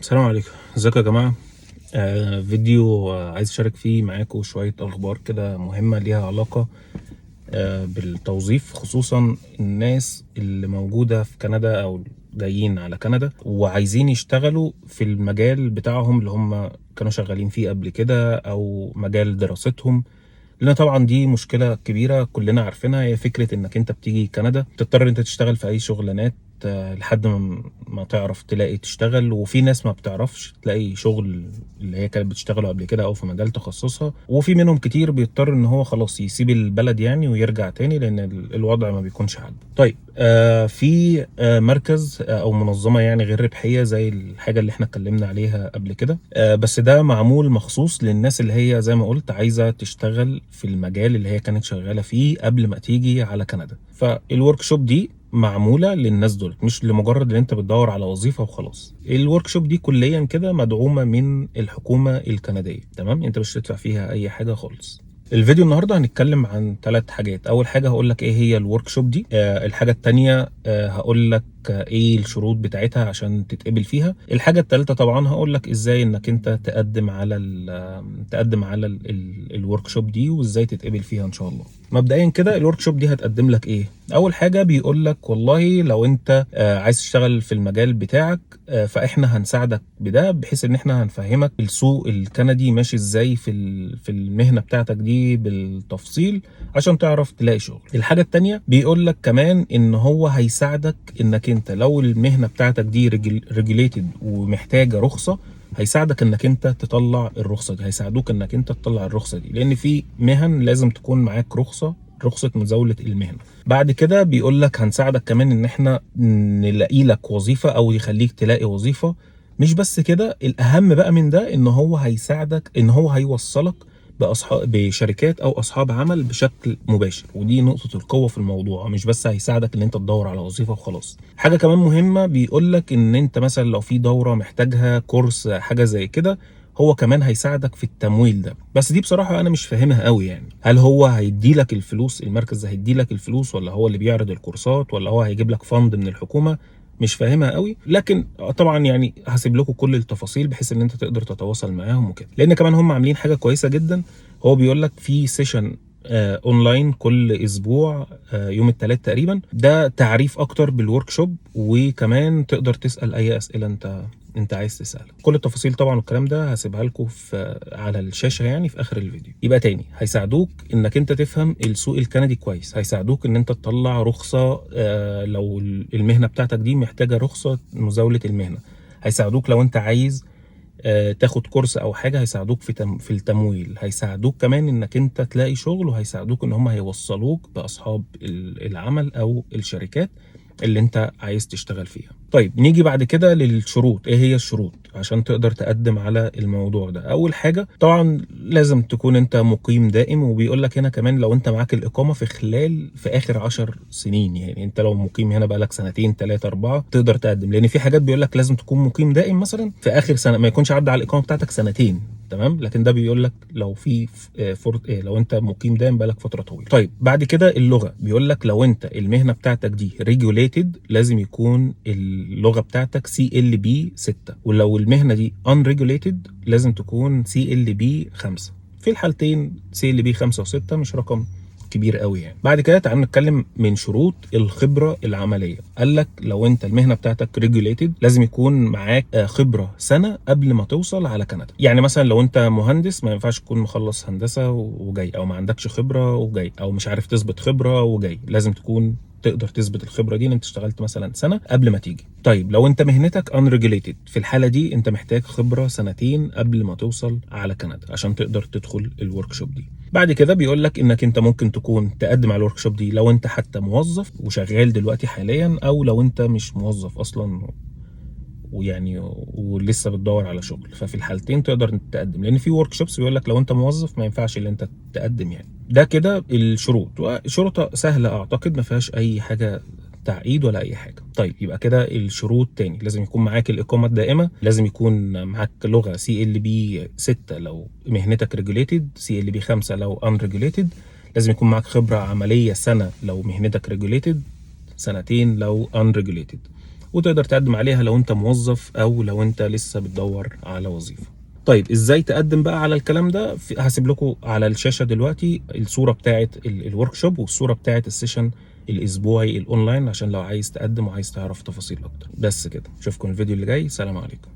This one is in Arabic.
السلام عليكم، ازيكم يا جماعة؟ فيديو عايز اشارك فيه معاكم شوية اخبار كده مهمة ليها علاقة بالتوظيف، خصوصا الناس اللي موجودة في كندا او جايين على كندا وعايزين يشتغلوا في المجال بتاعهم اللي هم كانوا شغالين فيه قبل كده او مجال دراستهم. لان طبعا دي مشكلة كبيرة كلنا عارفينها، هي فكرة انك انت بتيجي كندا تضطر انت تشتغل في اي شغلانات لحد ما تعرف تلاقي تشتغل، وفي ناس ما بتعرفش تلاقي شغل اللي هي كانت بتشتغله قبل كده او في مجال تخصصها، وفي منهم كتير بيضطر ان هو خلاص يسيب البلد يعني ويرجع تاني لان الوضع ما بيكونش عاجبه. طيب في مركز او منظمة يعني غير ربحية زي الحاجة اللي احنا اتكلمنا عليها قبل كده، بس ده معمول مخصوص للناس اللي هي زي ما قلت عايزة تشتغل في المجال اللي هي كانت شغالة فيه قبل ما تيجي على كندا. فالورك شوب دي معمولة للناس دول، مش لمجرد ان انت بتدور على وظيفة وخلاص. الورك شوب دي كليا كده مدعومة من الحكومة الكندية، تمام؟ انت مش هتدفع فيها اي حاجة خالص. الفيديو النهارده هنتكلم عن 3 حاجات. اول حاجه هقول لك ايه هي الورك شوب دي، الحاجه الثانيه هقول لك ايه الشروط بتاعتها عشان تتقبل فيها. الحاجه الثالثه طبعا هقول لك ازاي انك انت تقدم على الورك شوب دي وازاي تتقبل فيها ان شاء الله. مبدئيا كده الورك شوب دي هتقدم لك ايه؟ اول حاجه بيقول لك والله لو انت عايز تشتغل في المجال بتاعك، فاحنا هنساعدك بده، بحيث ان احنا هنفهمك السوق الكندي ماشي ازاي في المهنه بتاعتك دي بالتفصيل عشان تعرف تلاقي شغل. الحاجه التانيه بيقول لك كمان ان هو هيساعدك انك انت لو المهنه بتاعتك دي ريجوليتد ومحتاجه رخصه، هيساعدك انك انت تطلع الرخصه دي، هيساعدوك انك انت تطلع الرخصه دي، لان في مهن لازم تكون معاك رخصه مزاوله المهنه. بعد كده بيقول لك هنساعدك كمان ان احنا نلاقي لك وظيفه او يخليك تلاقي وظيفه. مش بس كده، الاهم بقى من ده ان هو هيساعدك ان هو هيوصلك بشركات او اصحاب عمل بشكل مباشر، ودي نقطة القوة في الموضوع. مش بس هيساعدك ان انت تدور على وظيفة وخلاص. حاجة كمان مهمة، بيقول لك ان انت مثلا لو في دورة محتاجها، كورس، حاجة زي كده، هو كمان هيساعدك في التمويل ده. بس دي بصراحة انا مش فاهمها قوي، يعني هل هو هيدي لك الفلوس، المركز ده هيدي لك الفلوس، ولا هو اللي بيعرض الكورسات، ولا هو هيجيب لك فند من الحكومة؟ مش فاهمها قوي، لكن طبعا يعني هسيب لكم كل التفاصيل بحيث ان انت تقدر تتواصل معاهم وكده. لان كمان هم عاملين حاجة كويسة جدا، هو بيقول لك في سيشن اونلاين كل اسبوع يوم الثلاث تقريبا، ده تعريف اكتر بالورك شوب، وكمان تقدر تسال اي اسئله انت عايز تسالها. كل التفاصيل طبعا والكلام ده هسيبها لكم على الشاشه يعني في اخر الفيديو. يبقى تاني، هيساعدوك انك انت تفهم السوق الكندي كويس، هيساعدوك ان انت تطلع رخصه لو المهنه بتاعتك دي محتاجه رخصه مزاوله المهنه، هيساعدوك لو انت عايز تاخد كورس او حاجه، هيساعدوك في التمويل، هيساعدوك كمان انك انت تلاقي شغل، وهيساعدوك ان هم هيوصلوك باصحاب العمل او الشركات اللي انت عايز تشتغل فيها. طيب نيجي بعد كده للشروط. ايه هي الشروط عشان تقدر تقدم على الموضوع ده؟ اول حاجه طبعا لازم تكون انت مقيم دائم، وبيقول لك هنا كمان لو انت معاك الاقامه في اخر 10 سنين، يعني انت لو مقيم هنا بقالك سنتين 3 4 تقدر تقدم، لان في حاجات بيقول لك لازم تكون مقيم دائم مثلا في اخر سنه ما يكونش عدى على الاقامه بتاعتك سنتين، تمام؟ لكن ده بيقول لك لو في لو انت مقيم دائم بقالك فتره طويله. طيب بعد كده اللغه، بيقول لك لو انت المهنه بتاعتك دي ريجوليتد لازم يكون اللغه بتاعتك CLB 6، ولو المهنه دي unregulated لازم تكون CLB 5. في الحالتين CLB 5 و6 مش رقم كبير قوي يعني. بعد كده تعالوا نتكلم من شروط الخبره العمليه. قال لك لو انت المهنه بتاعتك ريجوليتد لازم يكون معاك خبره سنه قبل ما توصل على كندا. يعني مثلا لو انت مهندس ما ينفعش تكون مخلص هندسه وجاي، او ما عندكش خبره وجاي، او مش عارف تثبت خبره وجاي. لازم تكون تقدر تثبت الخبره دي ان انت اشتغلت مثلا سنه قبل ما تيجي. طيب لو انت مهنتك unregulated، في الحاله دي انت محتاج خبره سنتين قبل ما توصل على كندا عشان تقدر تدخل الورك شوب دي. بعد كده بيقول لك انك انت ممكن تكون تقدم على الورك شوب دي لو انت حتى موظف وشغال دلوقتي حاليا، او لو انت مش موظف اصلا ويعني ولسه بتدور على شغل. ففي الحالتين تقدر تقدم، لان في ورك شوبس بيقول لك لو انت موظف ما ينفعش ان انت تقدم يعني. ده كده الشروط، وشروطها سهله اعتقد، ما فيهاش اي حاجه تعقيد ولا اي حاجه. طيب يبقى كده الشروط تاني، لازم يكون معاك الاقامه الدائمه، لازم يكون معاك لغه CLB 6 لو مهنتك ريجوليتد، CLB 5 لو unregulated، لازم يكون معاك خبره عمليه سنه لو مهنتك ريجوليتد، سنتين لو unregulated. وتقدر تقدم عليها لو انت موظف او لو انت لسه بتدور على وظيفه. طيب ازاي تقدم بقى على الكلام ده؟ هسيب لكم على الشاشه دلوقتي الصوره بتاعه الورك شوب والصوره بتاعه السيشن الاسبوعي الاونلاين، عشان لو عايز تقدم وعايز تعرف تفاصيل اكتر. بس كده، اشوفكم الفيديو اللي جاي. سلام عليكم.